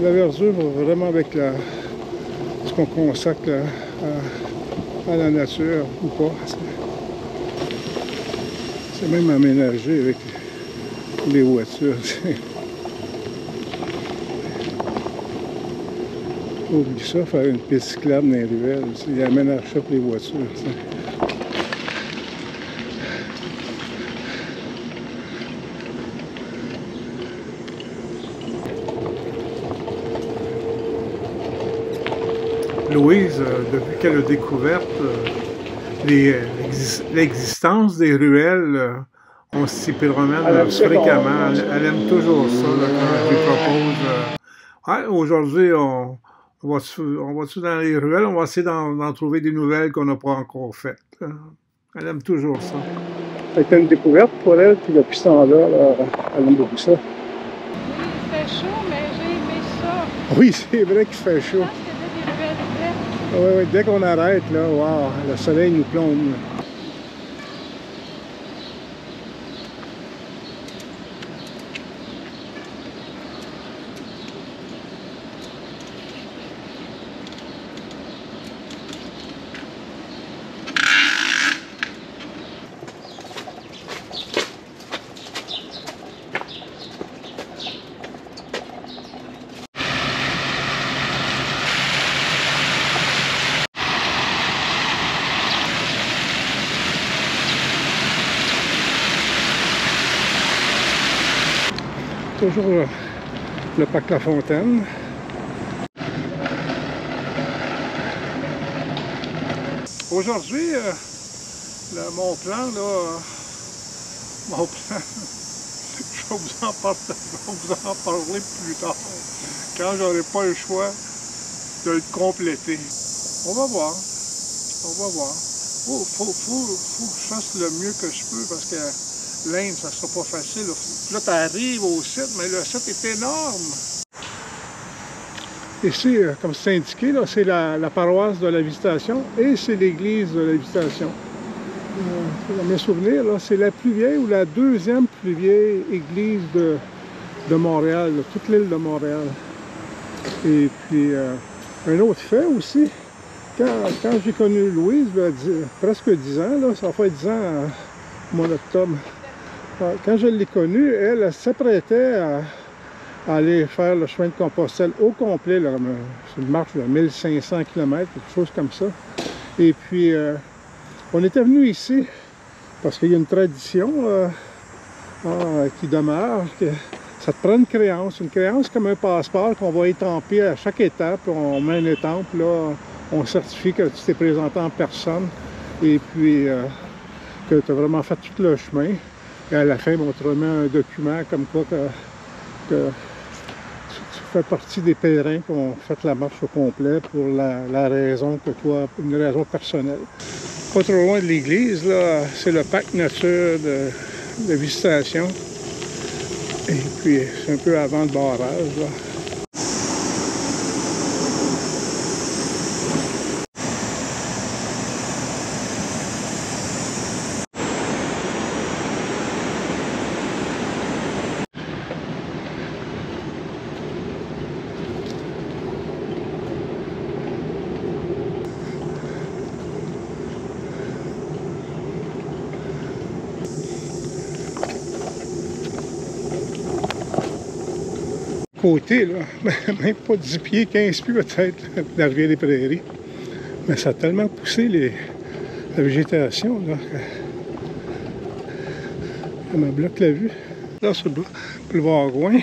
La verdure va vraiment avec ce qu'on consacre à la nature ou pas. C'est même aménagé avec les voitures. Oublie ça, faire une piste cyclable dans les ruelles. Il aménage ça pour les voitures. Louise, depuis qu'elle a découvert l'existence des ruelles, on s'y promène fréquemment. Elle aime toujours ça là, quand je lui propose. Aujourd'hui, on va-tu dans les ruelles, on va essayer d'en trouver des nouvelles qu'on n'a pas encore faites. Elle aime toujours ça. C'était une découverte pour elle, puis depuis ce temps-là, elle aime beaucoup ça. Oui, il fait chaud, mais j'ai aimé ça. Oui, c'est vrai qu'il fait chaud. Oui, dès qu'on arrête, là, wow, le soleil nous plombe. Toujours le parc La Fontaine. Aujourd'hui, mon plan, je vais vous en parler plus tard, quand j'aurai pas le choix de le compléter. On va voir. Faut que je fasse le mieux que je peux parce que l'Inde, ça sera pas facile. Là, tu arrives au site, mais le site est énorme. Ici, comme c'est indiqué, c'est la paroisse de la Visitation et c'est l'église de la Visitation. Dans mes souvenirs, c'est la plus vieille ou la deuxième plus vieille église de Montréal, toute l'île de Montréal. Et puis, un autre fait aussi, quand j'ai connu Louise, presque 10 ans, ça fait 10 ans au mois d'octobre. Quand je l'ai connue, elle s'apprêtait à aller faire le chemin de Compostelle au complet. C'est une marche de 1500 km, quelque chose comme ça. Et puis, on était venu ici parce qu'il y a une tradition qui demeure. Ça te prend une créance comme un passeport qu'on va étamper à chaque étape. On met une étampe, là, on certifie que tu t'es présenté en personne et puis que tu as vraiment fait tout le chemin. Et à la fin, on te remet un document comme quoi que tu fais partie des pèlerins qui ont fait la marche au complet pour la raison que toi, une raison personnelle. Pas trop loin de l'église, là, c'est le parc nature de Visitation. Et puis, c'est un peu avant le barrage, là. Côté, là, même pas 10 pieds, 15 pieds peut-être, la rivière des Prairies. Mais ça a tellement poussé la végétation, là, ça me bloque la vue. Là, sur le boulevard Gouin,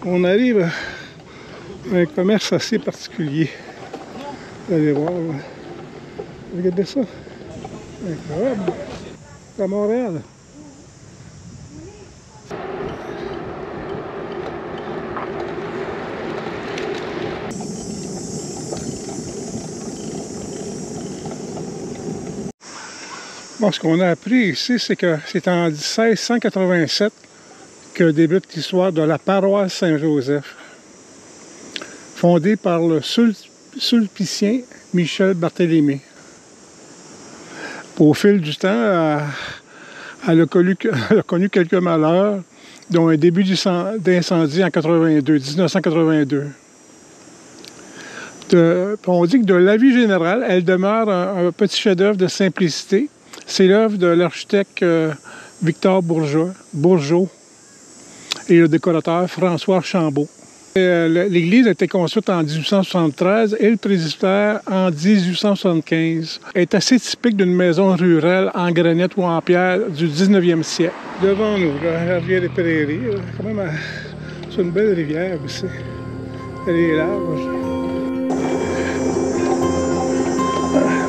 on arrive à un commerce assez particulier. Vous allez voir, là. Regardez ça. Incroyable. À Montréal. Bon, ce qu'on a appris ici, c'est que c'est en 1687 que débute l'histoire de la paroisse Saint-Joseph, fondée par le sulpicien Michel Barthélemy. Au fil du temps, elle a connu quelques malheurs, dont un début d'incendie en 1982. On dit que de la vie générale, elle demeure un petit chef-d'œuvre de simplicité. C'est l'œuvre de l'architecte Victor Bourgeot et le décorateur François Chambaud. L'église a été construite en 1873 et le presbytère en 1875. Elle est assez typique d'une maison rurale en granit ou en pierre du 19e siècle. Devant nous, la rivière des Prairies, quand même, c'est une belle rivière aussi. Elle est large.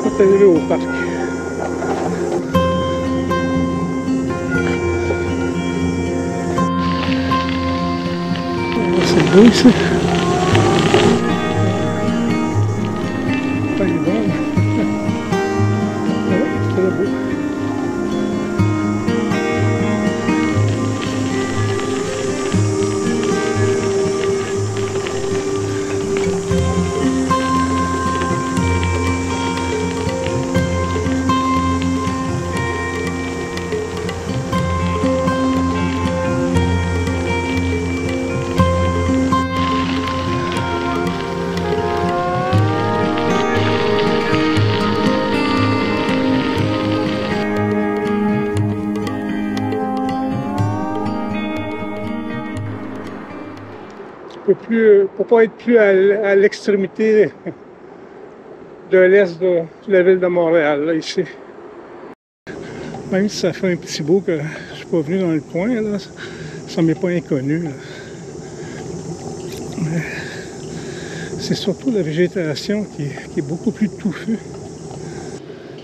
On est arrivé au parc. C'est beau ici. Pas bon. C'est très beau. Pour ne pas être plus à l'extrémité de l'est de la ville de Montréal, là, ici. Même si ça fait un petit bout que je ne suis pas venu dans le coin, là, ça ne m'est pas inconnu. Mais c'est surtout la végétation qui est beaucoup plus touffue.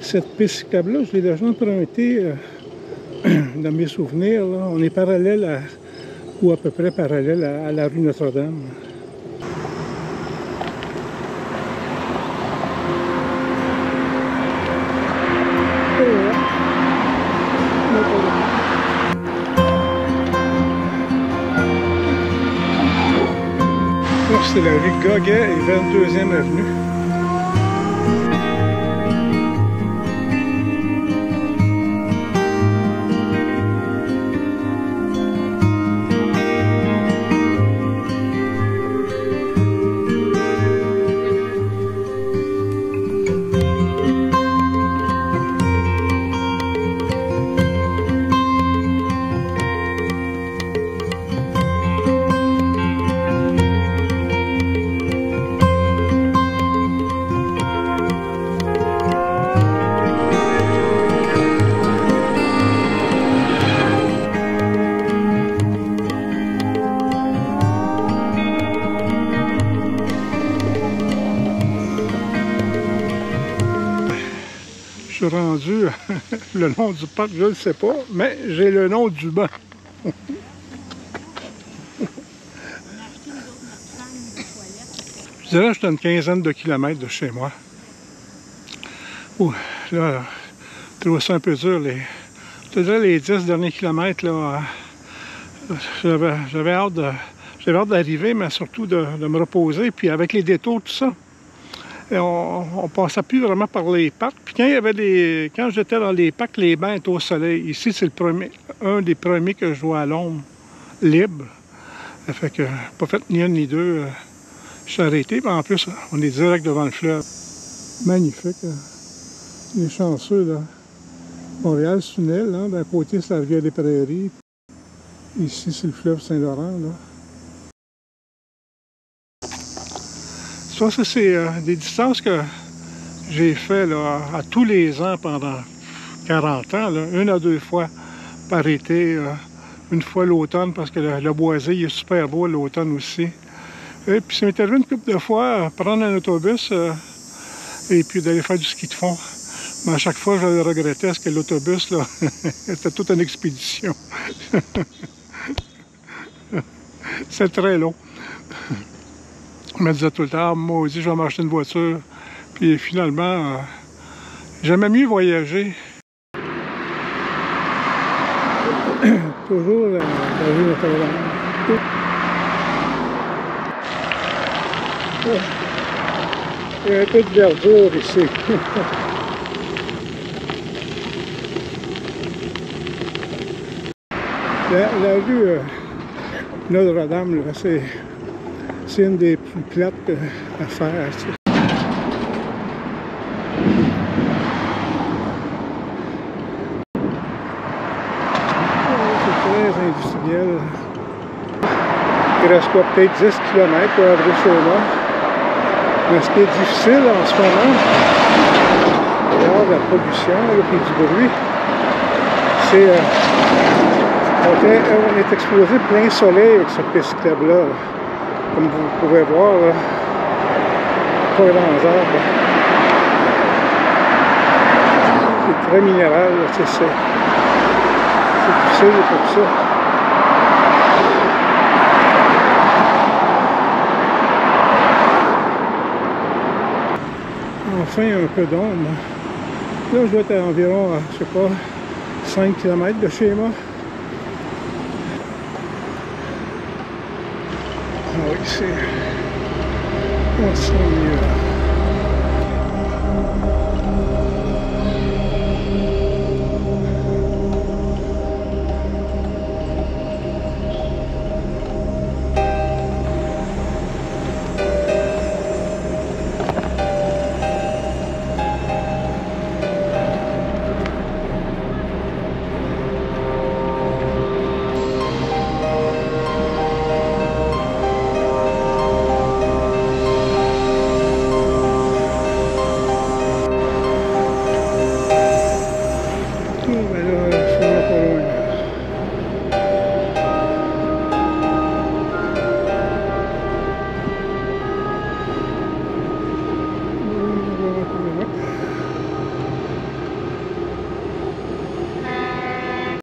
Cette piste cyclable-là, je l'ai déjà empruntée dans mes souvenirs. Là. On est parallèle ou à peu près parallèle à la rue Notre-Dame. C'est la rue Goguet et 22e avenue. Je suis rendu le nom du parc, je ne le sais pas, mais j'ai le nom du banc. Je dirais que j'étais à une quinzaine de kilomètres de chez moi. Ouh, là, je trouve ça un peu dur. Je te dirais les 10 derniers kilomètres, là, j'avais hâte d'arriver, mais surtout de me reposer. Puis avec les détours, tout ça, et on passait plus vraiment par les parcs. Puis quand j'étais dans les parcs, les bancs étaient au soleil. Ici, c'est un des premiers que je vois à l'ombre, libre. Ça fait que pas fait ni un ni deux. Je suis arrêté. Puis en plus, on est direct devant le fleuve. Magnifique. Les chanceux, là. Montréal, c'est une île. Hein? D'un côté, c'est la rivière des Prairies. Ici, c'est le fleuve Saint-Laurent. Ça, c'est des distances que j'ai fait là, à tous les ans pendant 40 ans, là, 1 à 2 fois par été, une fois l'automne, parce que le boisé il est super beau l'automne aussi. Et puis ça m'est arrivé une couple de fois prendre un autobus et puis d'aller faire du ski de fond. Mais à chaque fois, je le regrettais parce que l'autobus, là, c'était toute une expédition. C'est très long. Je me disais tout le temps, maudit, je vais m'acheter une voiture. Puis finalement, j'aimais mieux voyager. Toujours la rue Notre-Dame. Il y a un peu de verdure ici. La rue Notre-Dame, c'est une des plus plates à faire. industrielle. Il reste quoi, peut-être 10 km pour arriver chez moi. Mais ce qui est difficile en ce moment, regarde la pollution et du bruit, c'est on est exposé plein soleil avec cette piste cyclable-là. Comme vous pouvez voir, là, pas grand arbres. C'est très minéral, c'est difficile pour ça. Enfin, un peu d'ombre. Là, je dois être à environ, je sais pas, 5 km de chez moi. Ah oui, c'est... On sent mieux.